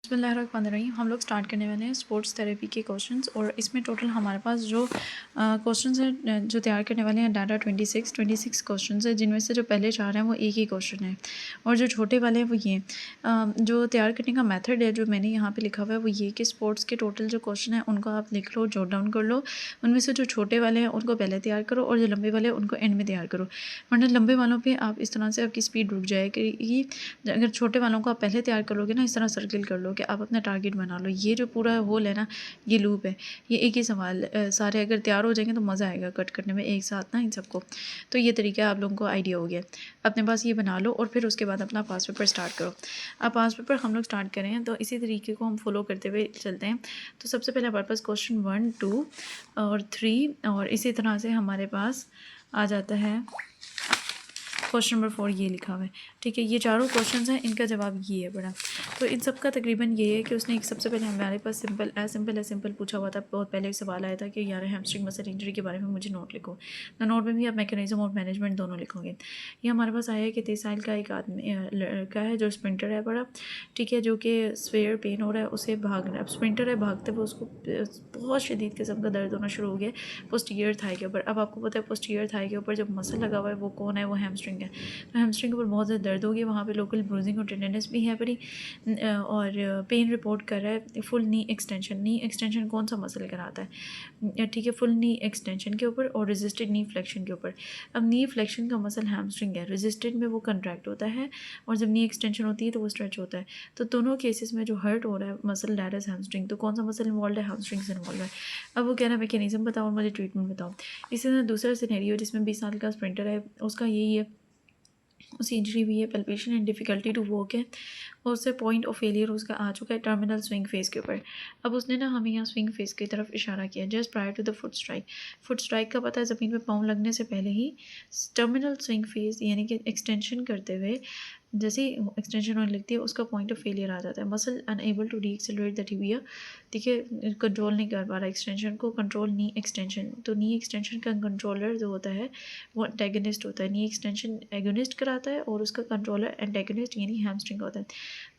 बिस्मिल्लाहिर्रहमानिर्रहीम। हम लोग स्टार्ट करने वाले हैं स्पोर्ट्स थेरेपी के क्वेश्चंस और इसमें टोटल हमारे पास जो क्वेश्चंस हैं जो तैयार करने वाले हैं डाटा 26 क्वेश्चंस है, जिनमें से जो पहले 4 हैं वो एक ही क्वेश्चन है और जो छोटे वाले हैं वो ये जो तैयार करने का मेथड है जो मैंने यहाँ पे लिखा हुआ है वो ये कि स्पोर्ट्स के टोटल जो क्वेश्चन है उनको आप लिख लो, जॉट डाउन कर लो। उनमें से जो छोटे वाले हैं उनको पहले तैयार करो और जो लंबे वाले हैं उनको एंड में तैयार करो, वरना लंबे वालों पर आप इस तरह से आपकी स्पीड रुक जाएगी। अगर छोटे वालों को आप पहले तैयार कर लोगे ना, इस तरह सर्किल कर लो कि आप अपना टारगेट बना लो। ये जो पूरा होल है ना, ये लूप है, ये एक ही सवाल सारे अगर तैयार हो जाएंगे तो मज़ा आएगा कट करने में एक साथ ना इन सबको। तो ये तरीका आप लोगों को आइडिया हो गया, अपने पास ये बना लो और फिर उसके बाद अपना पास पेपर स्टार्ट करो। अब पास पेपर हम लोग स्टार्ट करें तो इसी तरीके को हम फॉलो करते हुए चलते हैं। तो सबसे पहले हमारे पास क्वेश्चन 1, 2 और 3 और इसी तरह से हमारे पास आ जाता है क्वेश्चन नंबर 4 ये लिखा हुआ है। ठीक है, ये चारों क्वेश्चंस हैं, इनका जवाब ये है बड़ा। तो इन सब का तकरीबन ये है कि उसने एक सबसे पहले हमारे पास सिंपल पूछा हुआ था। बहुत पहले एक सवाल आया था कि यार हैमस्ट्रिंग मसल इंजरी के बारे में मुझे नोट लिखो। तो नोट में भी आप मैकेनिज्म और मैनेजमेंट दोनों लिखोगे। ये हमारे पास आया है कि 23 साल का एक आदमी लड़का है जो स्प्रिंटर है बड़ा, ठीक है, जो कि स्वेयर पेन हो रहा है, उसे भागना। अब स्प्रिंटर है, भागते हुए उसको बहुत शदीद किस्म का दर्द होना शुरू हो गया पोस्टीरियर थाई के ऊपर। अब आपको पता है पोस्टीरियर थाई के ऊपर जब मसल लगा हुआ है वो कौन है, वो हैमस्ट्रिंग है। तो हैमस्ट्रिंग के ऊपर बहुत ज़्यादा दर्द होगी, वहाँ पे लोकल ब्रूजिंग और टेंडरनेस भी है बड़ी, और पेन रिपोर्ट कर रहा है। फुल नी एक्सटेंशन कौन सा मसल कराता है, ठीक है, फुल नी एक्सटेंशन के ऊपर और रेजिस्टेड नी फ्लेक्शन के ऊपर। अब नी फ्लेक्शन का मसल हैमस्ट्रिंग है, रेजिस्टेड में वो कंट्रैक्ट होता है और जब नी एक्सटेंशन होती है तो वो स्ट्रेच होता है। तो दोनों केसेस में जो हर्ट हो रहा है मसल दैट इज हैमस्ट्रिंग। तो कौन सा मसल इन्वॉल्व है, हैमस्ट्रिंग से इन्वॉल्व है। अब वो कह रहा है मैकेनिज्म बताओ और मुझे ट्रीटमेंट बताओ। इसी तरह दूसरा सिनेरियो जिसमें 20 साल का स्प्रिंटर है, उसका यही है, उसी इंजरी भी है, palpation and difficulty to walk है और उससे पॉइंट ऑफ फेलियर उसका आ चुका है टर्मिनल स्विंग फेज़ के ऊपर। अब उसने ना हमें यहाँ स्विंग फेज़ की तरफ इशारा किया just prior to the foot strike. Foot strike का पता है ज़मीन पे पाँव लगने से पहले ही टर्मिनल स्विंग फेज़ यानी कि एक्सटेंशन करते हुए जैसे ही एक्सटेंशन होने लगती है उसका पॉइंट ऑफ फेलियर आ जाता है। Muscle unable to reaccelerate the tibia, देखिए कंट्रोल नहीं कर पा रहा एक्सटेंशन को, कंट्रोल नी एक्सटेंशन। तो नी एक्सटेंशन का कंट्रोलर जो होता है वो एंटेगनिस्ट होता है। नी एक्सटेंशन एगोनिस्ट कराता है और उसका कंट्रोलर एंटेगनिस्ट यानी हैमस्ट्रिंग होता है।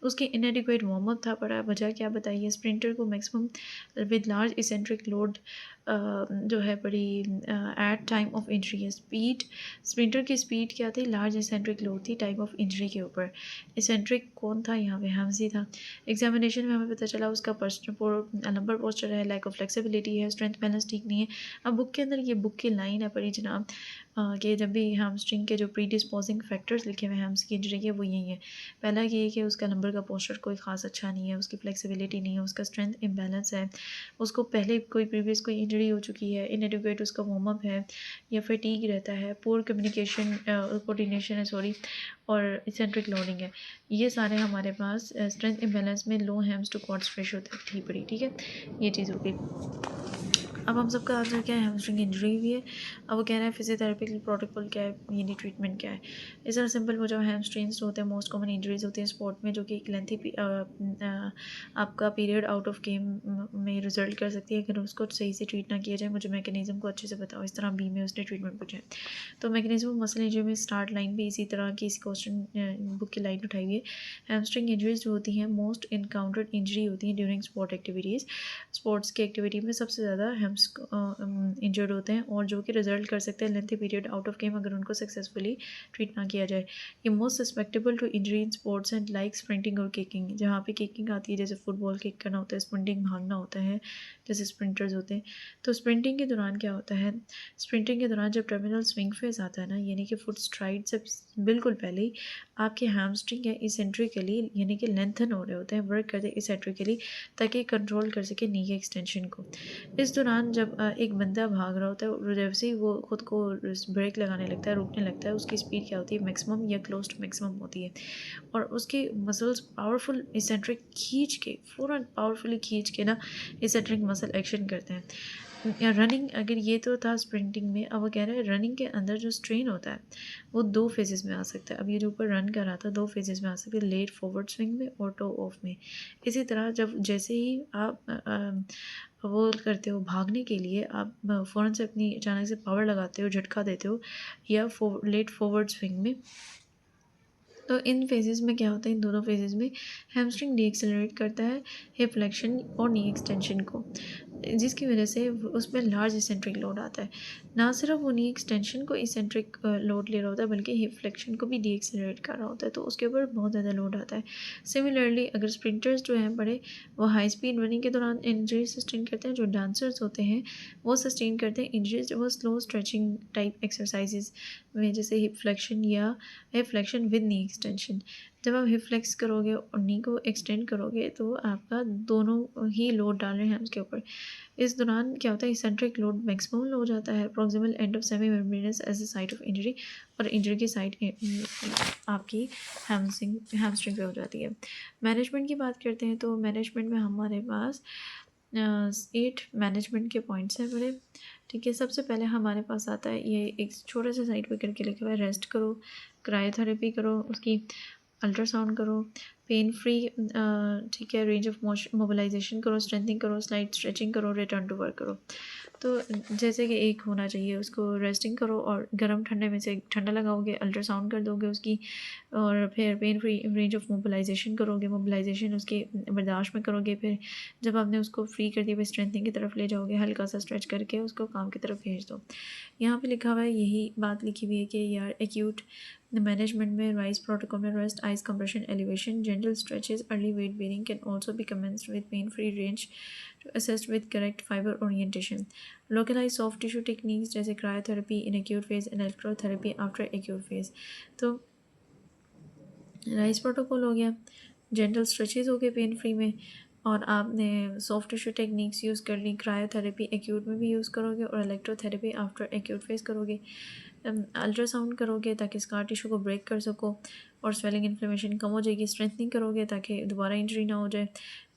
तो उसके इनएडिक्वेट वार्म अप था पड़ा। वजह क्या बताइए, स्प्रिंटर को maximum with large eccentric load जो है बड़ी एट टाइम ऑफ इंजरी है। स्पीड, स्प्रिंटर की स्पीड क्या थी, लार्ज इसेंट्रिक लोड थी टाइम ऑफ इंजरी के ऊपर। इसेंट्रिक कौन था यहाँ पे, हैमजी था। एग्जामिनेशन में हमें पता चला उसका लंबर पोस्टर है, लैक ऑफ फ्लेक्सिबिलिटी है, स्ट्रेंथ बैलेंस ठीक नहीं है। अब बुक के अंदर ये बुक की लाइन है पड़ी जनाब कि जब भी हैमस्ट्रिंग के जो प्री डिस्पोजिंग फैक्टर्स लिखे हुए हैं हैम्स की इंजरी के वो यही है। पहला ये है कि उसका लंबर का पोस्चर कोई ख़ास अच्छा नहीं है, उसकी फ्लेक्सिबिलिटी नहीं है, उसका स्ट्रेंथ इम्बैलेंस है, उसको पहले कोई प्रीवियस कोई इंजरी हो चुकी है, इनएडिक्वेट उसका वार्म अप है या फटीग रहता है, पुअर कम्युनिकेशन कोऑर्डिनेशन है सॉरी, और इसेंट्रिक लोडिंग है। ये सारे हमारे पास स्ट्रेंथ इम्बैलेंस में लो हैम्स टू क्वाड्स रेशो थी पड़ी। ठीक है, ये चीज़ हो गई। अब हम सबका आंसर क्या है, हैमस्ट्रिंग इंजरी भी है। अब वो कह रहे हैं फिजियोथेरेपिकल प्रोटोकॉल क्या है, यानी ट्रीटमेंट क्या है। इस तरह सिंपल वो जो हैमस्ट्रिंग्स होते हैं मोस्ट कॉमन इंजरीज होती हैं स्पोर्ट में, जो कि एक लेंथी आपका पीरियड आउट ऑफ गेम में रिजल्ट कर सकती है अगर उसको सही से ट्रीट ना किया जाए। मुझे मैकेनिज्म को अच्छे से बताओ। इस तरह बी में उसने ट्रीटमेंट पूछा है। तो मैकेनिज्म मसल इंजरी में स्टार्ट लाइन भी इसी तरह की इस क्वेश्चन बुक की लाइन उठाई हुई है। हैमस्ट्रिंग इंजरीज जो होती हैं मोस्ट इनकाउंटर्ड इंजरी होती हैं ड्यूरिंग स्पोर्ट एक्टिविटीज़। स्पोर्ट्स की एक्टिविटी में सबसे ज़्यादा हैम्स इंजर्ड होते हैं और जो कि रिजल्ट कर सकते हैं lengthy period out of game अगर उनको सक्सेसफुली ट्रीट ना किया जाए। ये most susceptible to injury in sports and like sprinting और किकिंग। जहाँ पे किकिंग आती है जैसे फुटबॉल किक करना होता है, स्प्रिंटिंग भागना होता है जैसे स्प्रिंटर्स होते हैं। तो स्प्रिंटिंग के दौरान क्या होता है, स्प्रिंटिंग के दौरान जब टर्मिनल स्विंग फेज आता है ना, यानी कि फुट स्ट्राइड से बिल्कुल पहले ही आपके हैमस्ट्रिंग या इसेंट्रिकली यानी कि लेंथन हो रहे होते हैं, वर्क करते हैं इसेंट्रिकली ताकि कंट्रोल कर सके नी के एक्सटेंशन को। इस दौरान जब एक बंदा भाग रहा होता है और जैसे ही वो खुद को ब्रेक लगाने लगता है, रोकने लगता है, उसकी स्पीड क्या होती है, मैक्सिमम या क्लोज टू मैक्सिमम होती है और उसके मसल्स पावरफुल इसेंट्रिक खींच के फ़ौरन पावरफुली खींच के ना इसेंट्रिक मसल एक्शन करते हैं। या रनिंग, अगर ये तो था स्प्रिंटिंग में, अब वो कह रहे हैं रनिंग के अंदर जो स्ट्रेन होता है वो 2 फेजेस में आ सकता है। अब ये जो ऊपर रन कर रहा था 2 फेजेस में आ सकता है, लेट फॉरवर्ड स्विंग में और टो ऑफ में। इसी तरह जब जैसे ही आप वो करते हो भागने के लिए, आप फ़ौरन से अपनी अचानक से पावर लगाते हो, झटका देते हो या लेट फॉरवर्ड स्विंग में तो इन फेजेस में क्या होता है, इन दोनों फेजेस में हैमस्ट्रिंग डीएक्सेलरेट करता है हिप फ्लेक्शन और नी एक्सटेंशन को, जिसकी वजह से उसमें लार्ज इसेंट्रिक लोड आता है। ना सिर्फ वो नी एक्सटेंशन को इसेंट्रिक लोड ले रहा होता है, बल्कि हिप फ्लेक्शन को भी डीएक्सेलरेट कर रहा होता है, तो उसके ऊपर बहुत ज़्यादा लोड आता है। सिमिलरली अगर स्प्रिंटर्स जो हैं बड़े, वो हाई स्पीड रनिंग के दौरान इंजरी सस्टेन करते हैं। जो डांसर्स होते हैं वो सस्टेन करते हैं इंजरीज जब वो स्लो स्ट्रेचिंग टाइप एक्सरसाइजेज में, जैसे हिप फ्लेक्शन या hip flexion with knee extension. जब आप हिप फ्लेक्स करोगे और नी को एक्सटेंड करोगे तो आपका दोनों ही लोड डाल रहे हैं उसके ऊपर। इस दौरान क्या होता है, इसेंट्रिक लोड मैक्सिमम हो जाता है, proximal end of semimembranous as a site of injury, और इंजरी की साइट आपकी हैमस्ट्रिंग पे हो जाती है। मैनेजमेंट की बात करते हैं तो मैनेजमेंट में हमारे पास 8 मैनेजमेंट के पॉइंट्स हैं बड़े। ठीक है, सबसे पहले हमारे पास आता है, ये एक छोटे से साइड पे करके लिखा हुआ है, रेस्ट करो, क्रायोथेरेपी करो, उसकी अल्ट्रासाउंड करो, पेन फ्री, ठीक है, रेंज ऑफ मोशन मोबिलाइजेशन करो, स्ट्रेंथिंग करो, स्लाइड स्ट्रेचिंग करो, रिटर्न टू वर्क करो। तो जैसे कि एक होना चाहिए, उसको रेस्टिंग करो और गर्म ठंडे में से ठंडा लगाओगे, अल्ट्रासाउंड कर दोगे उसकी, और फिर pain free range of mobilization करोगे, मोबिलाइजेशन उसकी बर्दाश्त में करोगे। फिर जब आपने उसको फ्री कर दिया, फिर स्ट्रेंथिंग की तरफ ले जाओगे, हल्का सा स्ट्रेच करके उसको काम की तरफ भेज दो। यहाँ पे लिखा हुआ है, यही बात लिखी हुई है कि यार एक्यूट मैनेजमेंट में राइस प्रोटोकॉल में rest, ice compression, elevation, general stretches, early weight bearing can also be commenced with pain free range to assist with correct fibre orientation. Localise soft tissue techniques जैसे cryotherapy in acute phase, electrotherapy after acute phase. तो RICE protocol हो गया, general stretches हो गए pain free में, और आपने soft tissue techniques use कर ली, क्रायोथेरेपी एक्यूट में भी यूज़ करोगे और इलेक्ट्रोथेरेपी आफ्टर एक्यूट फेज करोगे। अल्ट्रासाउंड करोगे ताकि स्कार टिश्यू को ब्रेक कर सको और स्वेलिंग इन्फ्लेमेशन कम हो जाएगी। स्ट्रेंथनिंग करोगे ताकि दोबारा इंजरी ना हो जाए।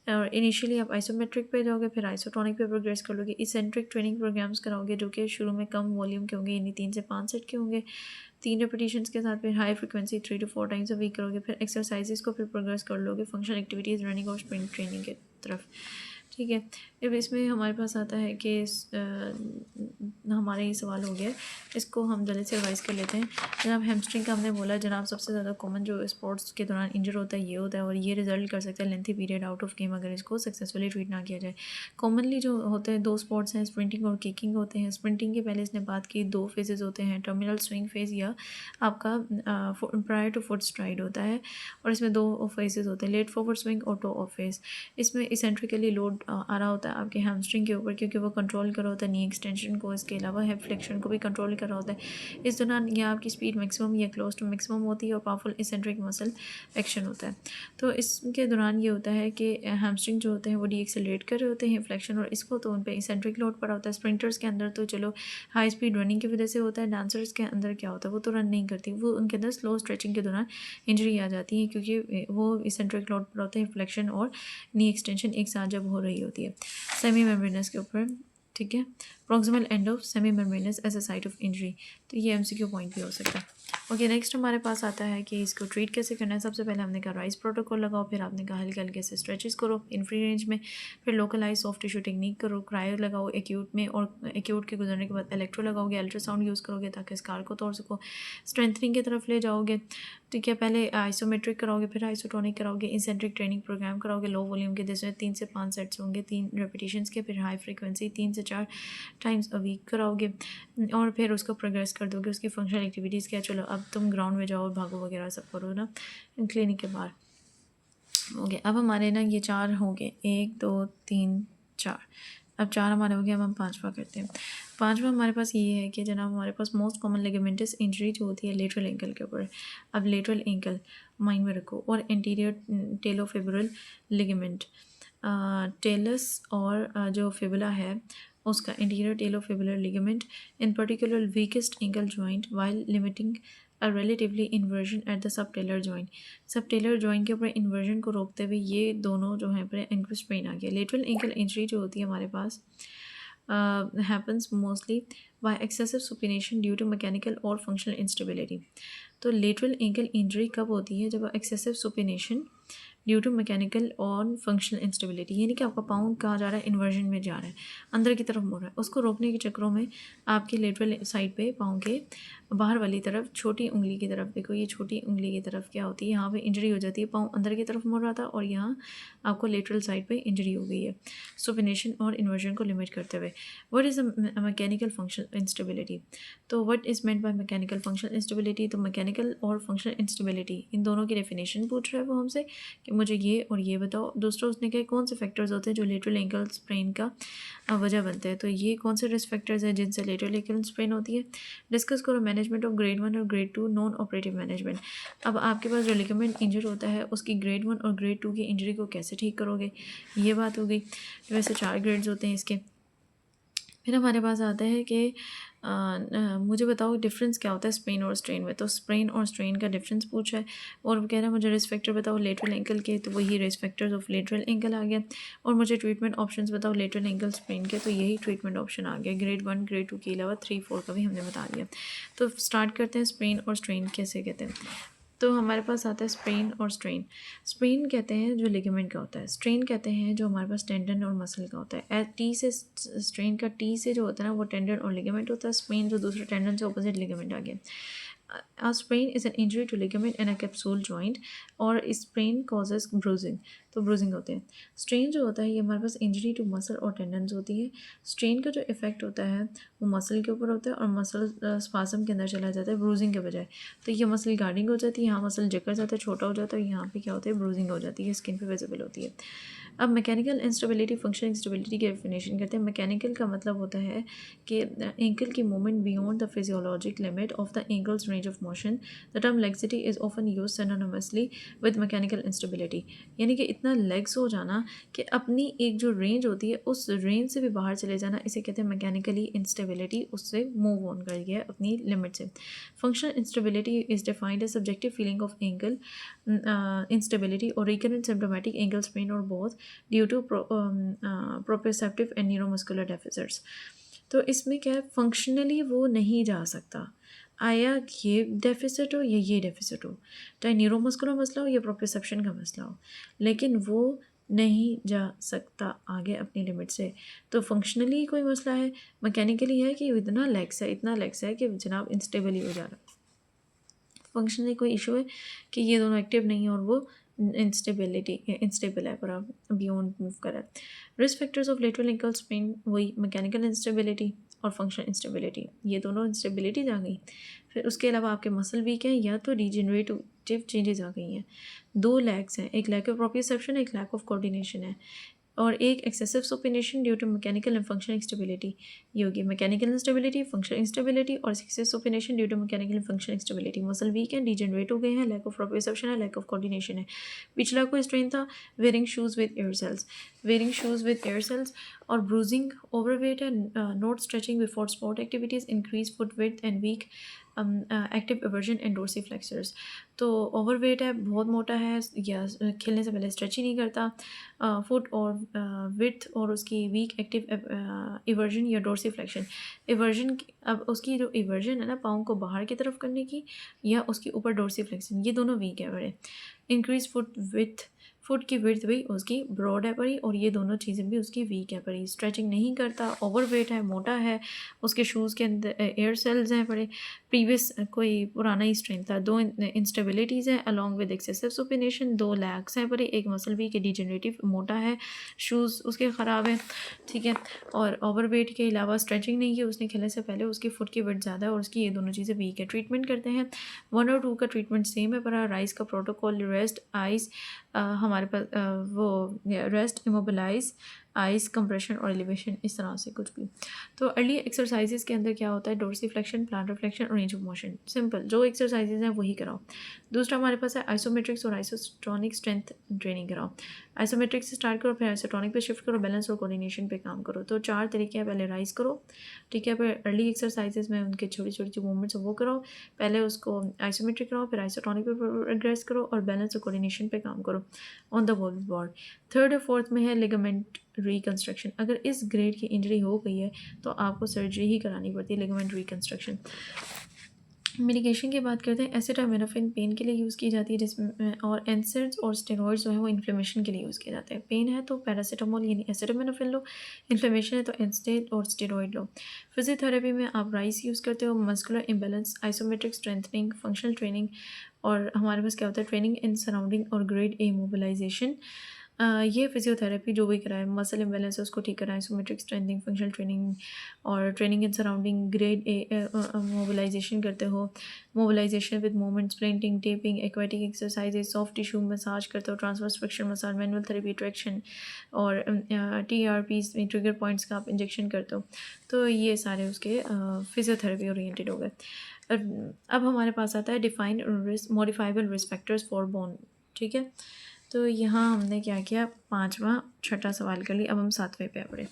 और इनिशियली आप आइसोमेट्रिक पे जाओगे, फिर आइसोटोनिक पे प्रोग्रेस कर लोगे। इसेंट्रिक ट्रेनिंग प्रोग्राम्स कराओगे जो कि शुरू में कम वॉल्यूम के होंगे, यानी 3 से 5 सेट के होंगे, 3 रेपिटेशंस के साथ। फिर high frequency 3 to 4 times a week करोगे। फिर एक्सरसाइजेस को फिर प्रोग्रेस कर लोगे फंक्शनल एक्टिविटीज़, रनिंग और स्प्रिंट ट्रेनिंग के तरफ। ठीक है, अब इसमें हमारे पास आता है कि हमारा ये सवाल हो गया, इसको हम जल्दी से रिवाइज कर लेते हैं। जनाब हैमस्ट्रिंग का हमने बोला, जनाब सबसे ज़्यादा कॉमन जो स्पोर्ट्स के दौरान इंजर होता है ये होता है, और ये रिजल्ट कर सकता है lengthy period out of game अगर इसको सक्सेसफुली ट्रीट ना किया जाए। कॉमनली जो होते हैं 2 स्पोर्ट्स हैं, स्प्रिंटिंग और किकिंग होते हैं। स्प्रिंटिंग के पहले इसने बात की 2 फेजेस होते हैं, टर्मिनल स्विंग फेज़ या आपका प्रायर टू फुट स्ट्राइड होता है, और इसमें 2 फेजेस होते हैं, लेट फॉरवर्ड स्विंग और टो ऑफ फेज। इसमें इसेंट्रिकली लोड आ रहा होता है आपके हैमस्ट्रिंग के ऊपर, क्योंकि वो कंट्रोल कर रहा होता है नी एक्सटेंशन को, इसके अलावा हिप फ्लेक्शन को भी कंट्रोल कर रहा होता है। इस दौरान या आपकी स्पीड मैक्सिमम या क्लोज टू मैक्सिमम होती है और पावरफुल इसेंट्रिक मसल एक्शन होता है। तो इसके दौरान ये होता है कि हैमस्ट्रिंग जो होते हैं वो डी एक्सेलरेट कर रहे होते हैं फ्लेक्शन, और इसको तो उन पर इसेंट्रिक लोड पड़ा होता है। स्प्रिंटर्स के अंदर तो चलो हाई स्पीड रनिंग की वजह से होता है, डांसर्स के अंदर क्या होता है, वो तो रन नहीं करती, वो उनके अंदर स्लो स्ट्रेचिंग के दौरान इंजरी आ जाती है, क्योंकि वो इसेंट्रिक लोड पड़ा होता है, फ्लेक्शन और नी एक्सटेंशन एक साथ जब हो रही होती है सेमी मेम्ब्रेनस के ऊपर। ठीक है, proximal end of semimembranous as a site of injury, तो ये एमसीक्यू पॉइंट भी हो सकता है। ओके, नेक्स्ट हमारे पास आता है कि इसको ट्रीट कैसे करना है। सबसे पहले हमने कहा राइस प्रोटोकॉल लगाओ, फिर आपने कहा हल्के हल्के से स्ट्रेचेस करो इन फ्री रेंज में, फिर लोकलाइज सॉफ्ट टिश्यू टेक्निक करो, क्रायो लगाओ एक्यूट में, और एक्यूट के गुजरने के बाद इलेक्ट्रो लगाओगे, अल्ट्रासाउंड यूज़ करोगे ताकि स्कार को तोड़ सको, स्ट्रेंथनिंग की तरफ ले जाओगे। ठीक है, पहले आइसोमेट्रिक कराओगे, फिर आइसोटोनिक कराओगे, इंसेंट्रिक ट्रेनिंग प्रोग्राम कराओगे लो वॉल्यूम के, जिसमें 3 से 5 सेट्स होंगे, 3 रेपिटेशंस के, फिर हाई फ्रीक्वेंसी 3 से 4 टाइम्स अ वीक कराओगे, और फिर उसको प्रोग्रेस कर दोगे। उसकी फंक्शनल एक्टिविटीज़ क्या, चलो अब तुम ग्राउंड में जाओ, भागो वगैरह सब करो ना क्लिनिक के बाहर। ओके, अब हमारे ना ये 4 हो गए, 1 2 3 4, अब 4 हमारे हो गए। अब हम 5वां करते हैं। 5वां हमारे पास ये है कि जनाब हमारे पास मोस्ट कॉमन लिगामेंटस इंजरी जो होती है लेटरल एंकल के ऊपर। अब लेटरल एंकल माइंड में रखो, और एंटीरियर टेलोफिब्रल लिगामेंट, टेलस और जो फिबुला है उसका interior talofibular ligament, in particular weakest ankle joint while limiting a relatively inversion at the subtalar joint. Subtalar joint के ऊपर इन्वर्जन को रोकते हुए ये दोनों जो हैं पर एंकल स्प्रेन आ गया। लेटरल एंकल इंजरी जो होती है हमारे पास happens mostly by excessive supination due to mechanical or functional instability। तो लेटरल एंकल इंजरी कब होती है, जब excessive supination due to mechanical और फंक्शनल इंस्टेबिलिटी, यानी कि आपका पाँव कहाँ जा रहा है, इन्वर्जन में जा रहा है, अंदर की तरफ मुड़ रहा है। उसको रोकने के चक्करों में आपकी लेटरल साइड पे पाँव के बाहर वाली तरफ छोटी उंगली की तरफ, देखो ये छोटी उंगली की तरफ क्या होती है, यहाँ पे इंजरी हो जाती है, पाँव अंदर की तरफ मुड़ रहा था और यहाँ आपको लेटरल साइड पे इंजरी हो गई है सुपिनेशन और इन्वर्जन को लिमिट करते हुए। What is mechanical functional instability? तो what is meant by mechanical functional instability? तो मैकेनिकल और फंक्शनल इंस्टेबिलिटी इन दोनों की डेफिनेशन पूछ रहा है वो हमसे कि मुझे ये और ये बताओ। दूसरा उसने कहा कौन से फैक्टर्स होते हैं जो लेटरल एंकल स्प्रेन का वजह बनते हैं। तो ये कौन से रिस्क फैक्टर्स हैं जिनसे लेटरल एंकल स्प्रेन होती है। डिस्कस करो मैनेजमेंट ऑफ ग्रेड 1 और ग्रेड 2 नॉन ऑपरेटिव मैनेजमेंट। अब आपके पास जो लिगामेंट इंजर होता है उसकी ग्रेड 1 और ग्रेड 2 की इंजरी को कैसे ठीक करोगे, ये बात हो गई। वैसे 4 ग्रेड्स होते हैं इसके। फिर हमारे पास आता है कि मुझे बताओ डिफरेंस क्या होता है स्प्रेन और स्ट्रेन में। तो स्प्रेन और स्ट्रेन का डिफरेंस पूछा है और वो कह रहा है मुझे रिस्क फैक्टर बताओ लेटरल एंकल के, तो वही risk factors of lateral ankle आ गया। और मुझे ट्रीटमेंट ऑप्शंस बताओ लेटरल एंकल स्प्रेन के, तो यही ट्रीटमेंट ऑप्शन आ गया। ग्रेड 1 ग्रेड 2 के अलावा 3 4 का भी हमने बता दिया। तो स्टार्ट करते हैं स्प्रेन और स्ट्रेन कैसे कहते हैं। तो हमारे पास आता है स्प्रेन और स्ट्रेन। स्प्रेन कहते हैं जो लिगामेंट का होता है, स्ट्रेन कहते हैं जो हमारे पास टेंडन और मसल का होता है। टी से स्ट्रेन का टी से जो होता है ना वो टेंडन और लिगामेंट होता है। स्प्रेन जो दूसरा टेंडन से ऑपोजिट लिगामेंट आ गया। A sprain is an injury to ligament in a capsule joint और sprain causes bruising, तो bruising होते हैं। स्ट्रेन जो होता है ये हमारे पास इंजरी टू मसल और टेंडन्स होती है। स्ट्रेन का जो इफेक्ट होता है वो मसल के ऊपर होता है और मसल स्पासम के अंदर चला जाता है ब्रूजिंग के बजाय। तो ये मसल गार्डिंग हो जाती है, यहाँ मसल जकड़ जाता है, छोटा हो जाता है, यहाँ पे क्या होता है ब्रूजिंग हो जाती है, स्किन पे विजिबल होती है। अब मैकेनिकल इंस्टेबिलिटी फंक्शनल इंस्टेबिलिटी की डेफिनेशन करते हैं। मैकेनिकल का मतलब होता है कि एंकल की movement beyond the physiologic limit of the ankle's range of motion. The term laxity is often use synonymously with mechanical instability, यानी कि इतना लेग्स हो जाना कि अपनी एक जो रेंज होती है उस रेंज से भी बाहर चले जाना, इसे कहते हैं मैकेनिकली इंस्टेबिलिटी, उससे मूव ऑन कर गया अपनी लिमिट से। Functional instability is defined as subjective feeling of ankle instability or recurrent symptomatic ankle sprain or both due to proprioceptive and neuromuscular deficits। तो इसमें क्या है, फंक्शनली वो नहीं जा सकता, आया ये डेफिसिट हो या ये डेफिसिट हो, चाहे न्यूरोमस्कुलर मसला हो या प्रोप्रियोसेप्शन का मसला हो, लेकिन वो नहीं जा सकता आगे अपनी लिमिट से। तो फंक्शनली कोई मसला है, मैकेनिकली है कि इतना लेग्स है कि जनाब इंस्टेबल ही हो जा रहा है। फंक्शनली कोई इशू है कि ये दोनों एक्टिव नहीं है और वो इंस्टेबल है, पूरा बियॉन्ड मूव कर रहा है। Risk factors of lateral ankle sprain, वही मैकेनिकल इंस्टेबिलिटी और फंक्शनल इंस्टेबिलिटी, ये दोनों इंस्टेबिलिटीज आ गई। फिर उसके अलावा आपके मसल वीक हैं या तो डिजेनरेटिव चेंजेस आ गई हैं। 2 लैक्स हैं, एक लैक ऑफ प्रोप्रियोसेप्शन, एक लैक ऑफ कोऑर्डिनेशन है, और एक excessive supination due to mechanical and functional instability. ये होगी मैकेनिकल इंस्टेबिलिटी, फंक्शनल इंस्टेबिलिटी और excessive supination due to mechanical and functional instability. Muscle weak है, डिजेनरेट हो गए हैं, लैक ऑफ प्रोप्रियोसेप्शन है, लैक ऑफ कोऑर्डिनेशन है। पिछला कोई स्ट्रेन था wearing shoes with air cells और ब्रूजिंग, ओवरवेट है, not stretching before sport activities, increase foot width and weak active eversion and dorsiflexors. तो ओवरवेट है, बहुत मोटा है या खेलने से पहले स्ट्रेच ही नहीं करता, फुट और विड्थ और उसकी वीक एक्टिव एवर्जन या डोर्सीफ्लेक्शन। एवर्जन, अब उसकी जो एवर्जन है ना पाँव को बाहर की तरफ करने की या उसके ऊपर डोर्सीफ्लेक्शन, ये दोनों वीक है बड़े। इंक्रीज फुट विड्थ, फुट की विड्थ भी उसकी ब्रॉड है पड़ी और ये दोनों चीज़ें भी उसकी वीक है पड़ी। स्ट्रेचिंग नहीं करता, ओवरवेट है, मोटा है, उसके शूज़ के अंदर एयर सेल्स हैं पड़े, प्रीवियस कोई पुराना ही स्ट्रेन था। 2 इंस्टेबिलिटीज़ हैं along with excessive supination, 2 lacks हैं पड़े, एक मसल वीक है, डिजेनरेटिव मोटा है, शूज़ उसके ख़राब हैं, ठीक है, और ओवरवेट के अलावा स्ट्रेचिंग नहीं की उसने खेलने से पहले, उसकी फुट की विड्थ ज़्यादा है और उसकी ये दोनों चीज़ें वीक है। ट्रीटमेंट करते हैं 1 और 2 का ट्रीटमेंट सेम है पर राइस का प्रोटोकॉल, रेस्ट, आइस, हमारे पास वो रेस्ट, इमोबिलाइज, आइस, कंप्रेशन और एलिवेशन, इस तरह से कुछ भी। तो अर्ली एक्सरसाइजेज के अंदर क्या होता है, डोर्सीफ्लेक्शन, प्लांटर फ्लेक्शन और रेंज ऑफ मोशन, सिंपल जो एक्सरसाइजेज हैं वही कराओ। दूसरा हमारे पास है आइसोमेट्रिक्स और आइसोटोनिक स्ट्रेंथ ट्रेनिंग कराओ। आइसोमेट्रिक्स से स्टार्ट करो, फिर आइसोटोनिक पे शिफ्ट करो, बैलेंस और कोऑर्डिनेशन पे काम करो। तो 4 तरीके हैं, पहले राइज करो, ठीक है, फिर अर्ली एक्सरसाइजेज में उनके छोटी छोटी जो मूवमेंट्स हैं वो करो, पहले उसको आइसोमेट्रिक कराओ, फिर आइसोटोनिक पे प्रोग्रेस करो और बैलेंस और कोऑर्डिनेशन पे काम करो on the wall board. 3rd और 4th में है लिगामेंट रिकंस्ट्रक्शन। अगर इस ग्रेड की इंजरी हो गई है तो आपको सर्जरी ही करानी पड़ती है, लिगामेंट रिकंस्ट्रक्शन। मेडिकेशन की बात करते हैं, एसिटामिनोफेन पेन के लिए यूज़ की जाती है जिसमें, और एनसेड्स और स्टेरॉइड्स जो है वो इन्फ्लेमेशन के लिए यूज़ किए जाते हैं। पेन है तो पैरासीटामोल यानी एसिटामिनोफेन लो, इन्फ्लेमेशन है तो एनस्टेड और स्टेरॉइड लो। फिजियोथेरेपी में आप राइस यूज़ करते हो, muscular imbalance, isometric strengthening, functional training, और हमारे पास क्या होता है ट्रेनिंग इन सराउंडिंग और ग्रेड ए मोबिलाइजेशन। ये फिजियोथेरेपी जो भी कराए, मसल इम्बेलेंस है उसको ठीक कराएं, आइसोमेट्रिक स्ट्रेंथनिंग, फंक्शनल ट्रेनिंग और training in surrounding grade A mobilisation करते हो, mobilisation with movements, planting, taping, aquatic exercises, soft tissue massage करते हो, transverse friction massage, manual therapy, traction और TRPs में ट्रिगर पॉइंट्स का आप इंजेक्शन करते हो। तो ये सारे उसके फिजियोथेरेपी ओरिएंटेड हो गए। अब हमारे पास आता है define modifiable risk factors for bone. ठीक है, तो यहाँ हमने क्या किया, पाँचवा छठा सवाल कर लिया। अब हम सातवें पे पढ़े।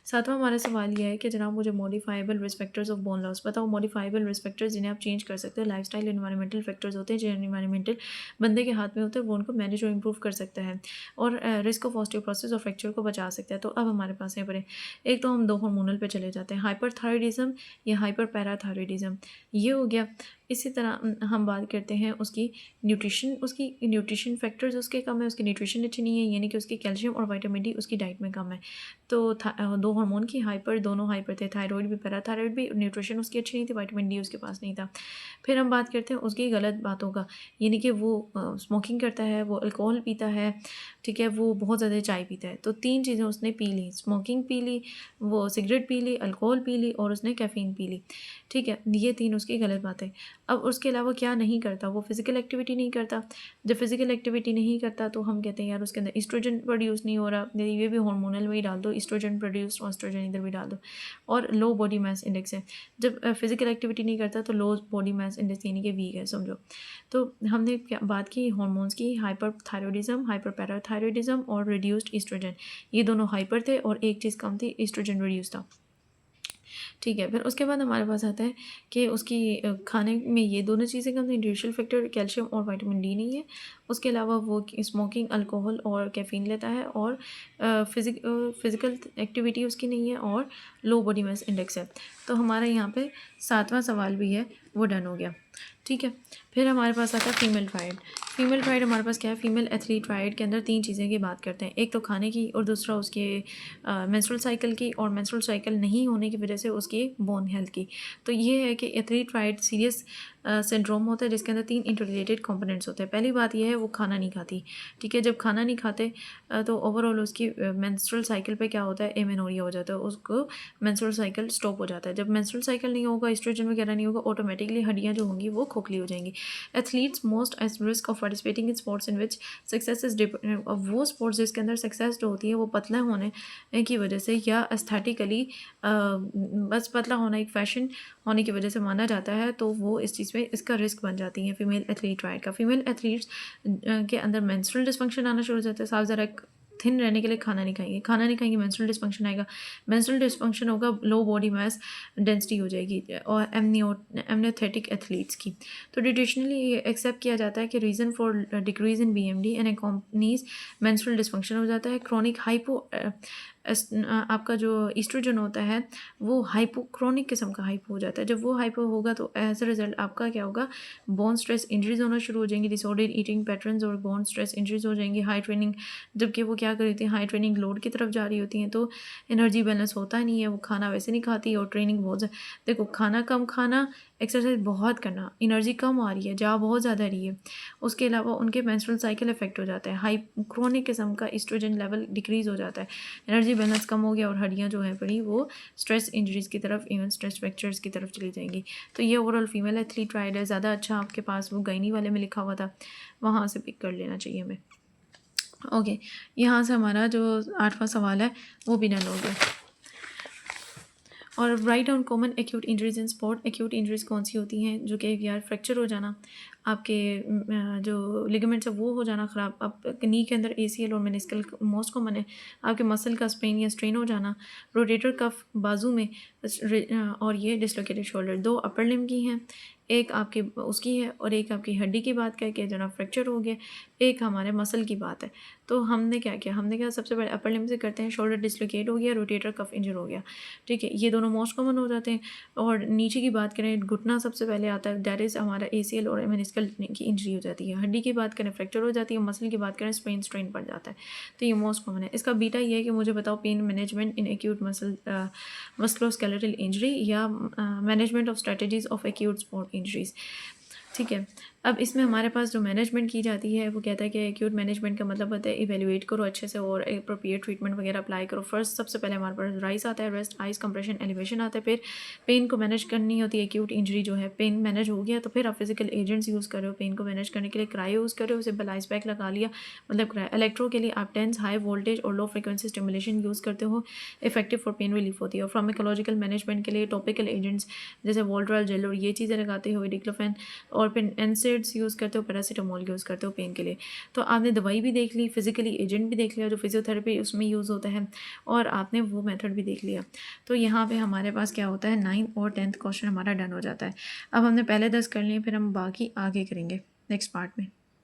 सातवां हमारा सवाल यह है कि जनाब मुझे modifiable risk factors of bone loss बताओ। मॉडिफाइबल रिस्क फैक्टर्स जिन्हें आप चेंज कर सकते हो, लाइफस्टाइल एनवायरमेंटल फैक्टर्स होते हैं जो एनवायरमेंटल बंदे के हाथ में होते हैं, वो उनको मैनेज और इम्प्रूव कर सकता है और रिस्क ऑफ ऑस्टियोपोरोसिस और फ्रैक्चर को बचा सकता है। तो अब हमारे पास है पढ़े, एक तो हम दो हार्मोनल पे चले जाते हैं, हाइपरथायरॉयडिज्म या हाइपर पैराथायरॉयडिज्म, ये हो गया। इसी तरह हम बात करते हैं उसकी न्यूट्रिशन फैक्टर्स उसके कम है, उसकी न्यूट्रिशन अच्छी नहीं है, यानी कि उसकी कैल्शियम और विटामिन डी उसकी डाइट में कम है। तो दो हार्मोन की हाइपर, दोनों हाइपर थे, थायराइड भी पैराथायराइड भी, न्यूट्रिशन उसकी अच्छी नहीं थी, विटामिन डी उसके पास नहीं था। फिर हम बात करते हैं उसकी गलत बातों का, यानी कि वो स्मोकिंग करता है, वो अल्कोहल पीता है, ठीक है, वो बहुत ज़्यादा चाय पीता है। तो तीन चीज़ें उसने पी ली, स्मोकिंग पी ली, वो सिगरेट पी ली, अल्कोहल पी ली और उसने कैफ़ीन पी ली। ठीक है, ये तीन उसकी गलत बातें। अब उसके अलावा क्या नहीं करता, वो फिज़िकल एक्टिविटी नहीं करता। जब फिज़िकल एक्टिविटी नहीं करता तो हम कहते हैं यार उसके अंदर ईस्ट्रोजन प्रोड्यूस नहीं हो रहा, ये भी हार्मोनल में ही डाल दो, ईस्ट्रोजन प्रोड्यूस, ऑस्ट्रोजन इधर भी डाल दो। और लो बॉडी मास इंडेक्स है, जब फिज़िकल एक्टिविटी नहीं करता तो लो बॉडी मास इंडेक्स यानी कि वीक है, समझो। तो हमने क्या बात की, हार्मोन्स की, हाइपर थायरॉयडिज्म, हाइपर पैराथायरॉयडिज्म और रिड्यूस्ड ईस्ट्रोजन, ये दोनों हाइपर थे और एक चीज़ कम थी, ईस्ट्रोजन रिड्यूस था। ठीक है, फिर उसके बाद हमारे पास आता है कि उसकी खाने में ये दोनों चीज़ें कम थी, न्यूट्रिशनल फैक्टर कैल्शियम और विटामिन डी नहीं है। उसके अलावा वो स्मोकिंग, अल्कोहल और कैफ़ीन लेता है और फिज़िकल एक्टिविटी उसकी नहीं है और लो बॉडी मास इंडेक्स है। तो हमारा यहाँ पे सातवां सवाल भी है वो डन हो गया। ठीक है, फिर हमारे पास आता है फीमेल ट्रायड। फीमेल ट्रायड हमारे पास क्या है, फीमेल एथलीट ट्रायड के अंदर तीन चीज़ें की बात करते हैं, एक तो खाने की और दूसरा उसके मेंस्ट्रुअल साइकिल की और मेंस्ट्रुअल साइकिल नहीं होने की वजह से उसकी बोन हेल्थ की। तो ये है कि एथलीट ट्रायड सीरियस सिंड्रोम होता है जिसके अंदर तीन इंटररिलेटेड कंपोनेंट्स होते हैं। पहली बात यह है वो खाना नहीं खाती। ठीक है, जब खाना नहीं खाते तो ओवरऑल उसकी मेंस्ट्रुअल साइकिल पे क्या होता है, एमेनोरिया हो जाता है, उसको मेंस्ट्रुअल साइकिल स्टॉप हो जाता है। जब मेंस्ट्रुअल साइकिल नहीं होगा, एस्ट्रोजन वगैरह नहीं होगा, ऑटोमेटिकली हड्डियाँ जो होंगी वो खोखली हो जाएंगी। Athletes most at risk of participating in sports in which success is वो स्पोर्ट्स जिसके अंदर सक्सेस जो होती है वो पतला होने की वजह से या एस्थेटिकली बस पतला होना एक फैशन होने की वजह से माना जाता है, तो वो इस चीज़ में इसका रिस्क बन जाती है फीमेल एथलीट ट्रायड का। फीमेल एथलीट्स के अंदर मेंस्ट्रुअल डिस्फंक्शन आना शुरू हो जाता है, साफ ज़रा थिन रहने के लिए खाना नहीं खाएंगे, मेंस्ट्रुअल डिस्फंक्शन आएगा, मेंस्ट्रुअल डिस्फंक्शन होगा, लो बॉडी मास डेंसिटी हो जाएगी और एमनियोथेटिक एथलीट्स की। तो ट्रेडिशनली ये एक्सेप्ट किया जाता है कि reason for decrease in BMD and companies menstrual dysfunction हो जाता है। क्रॉनिक आपका जो ईस्ट्रोजन होता है वो क्रोनिक किस्म का हाइपो हो जाता है। जब वो हाइपो होगा तो एज अ रिजल्ट आपका क्या होगा, बोन स्ट्रेस इंजरीज होना शुरू हो जाएंगी, डिसऑर्डर ईटिंग पैटर्न्स और बोन स्ट्रेस इंजरीज हो जाएंगी। हाई ट्रेनिंग, जबकि वो क्या कर रही थी, हाई ट्रेनिंग लोड की तरफ जा रही होती हैं तो एनर्जी बैलेंस होता नहीं है, वो खाना वैसे नहीं खाती और ट्रेनिंग बहुत देखो, खाना कम खाना, एक्सरसाइज बहुत करना, एनर्जी कम आ रही है, जा बहुत ज़्यादा रही है। उसके अलावा उनके मेंस्ट्रुअल साइकिल इफेक्ट हो जाता है, हाई क्रोनिक किस्म का ईस्ट्रोजन लेवल डिक्रीज़ हो जाता है, एनर्जी बैलेंस कम हो गया और हड्डियाँ जो है बड़ी वो स्ट्रेस इंजरीज़ की तरफ, इवन स्ट्रेस फ्रैक्चर्स की तरफ चली जाएंगी। तो ये ओवरऑल फीमेल एथलीट ट्रायड है। ज़्यादा अच्छा आपके पास वो गायनी वाले में लिखा हुआ था, वहाँ से पिक कर लेना चाहिए हमें। ओके, यहाँ से हमारा जो आठवां सवाल है वो भी डन हो गया। और write down common acute injuries in sport. Acute injuries कौन सी होती हैं, जो कि यार फ्रैक्चर हो जाना, आपके जो लिगामेंट्स है वो हो जाना ख़राब, आप नी के अंदर ACL और मेनिस्कल मोस्ट कॉमन है, आपके मसल का स्प्रेन या स्ट्रेन हो जाना, रोटेटर कफ बाजू में और ये डिसलोकेटेड शोल्डर। 2 अपर लिम्ब की हैं, एक आपके उसकी है और एक आपकी हड्डी की बात करके जना फ्रैक्चर हो गया, एक हमारे मसल की बात है। तो हमने क्या किया, हमने क्या सबसे पहले अपर लिम्ब से करते हैं, शोल्डर डिसलोकेट हो गया, रोटेटर कफ इंजर हो गया, ठीक है, ये दोनों मोस्ट कॉमन हो जाते हैं। और नीचे की बात करें, घुटना सबसे पहले आता है, दैट इज़ हमारा ACL और मेनिस्कल की इंजरी हो जाती है। हड्डी की बात करें फ्रैक्चर हो जाती है, मसल की बात करें स्प्रेन स्ट्रेन पड़ जाता है। तो ये मोस्ट कॉमन है। इसका बीटा ये है कि मुझे बताओ pain management in acute musculoskeletal injury या management of strategies of acute sport injuries, ठीक है। अब इसमें हमारे पास जो मैनेजमेंट की जाती है वो कहता है कि एक्यूट मैनेजमेंट का मतलब होता है इवेल्युएट करो अच्छे से और अप्रोप्रिएट ट्रीटमेंट वगैरह अप्लाई करो। फर्स्ट सबसे पहले हमारे पास राइस आता है, रेस्ट, आइस कंप्रेशन, एलिवेशन आता है, फिर पेन को मैनेज करनी होती है। एक्यूट इंजरी जो है, पेन मैनेज हो गया तो फिर आप फिजिकल एजेंट्स यूज़ कर रहे हो पेन को मैनेज करने के लिए। क्रायो यूज़ कर रहे हो, सिंपल आइस पैक लगा लिया, मतलब क्रायो। इलेक्ट्रो के लिए आप टेंस, हाई वोल्टेज और लो फ्रिक्वेंसी स्टिमुलेशन यूज़ करते हो, इफेक्टिव फॉर पेन रिलीफ होती है। और फार्माकोलॉजिकल मैनेजमेंट के लिए टॉपिकल एजेंट्स जैसे वोल्ट्रॉल जेल और ये चीज़ें लगाते हो, डिक्लोफेन, और फिर एनसेड्स यूज़ करते हो, पैरासीटामोल यूज़ करते हो पेन के लिए। तो आपने दवाई भी देख ली, फिजिकली एजेंट भी देख लिया जो फिजियोथेरेपी उसमें यूज़ होता है, और आपने वो मेथड भी देख लिया। तो यहाँ पे हमारे पास क्या होता है, 9th और 10th क्वेश्चन हमारा डन हो जाता है। अब हमने पहले 10 कर लिए, फिर हम बाकी आगे करेंगे नेक्स्ट पार्ट में।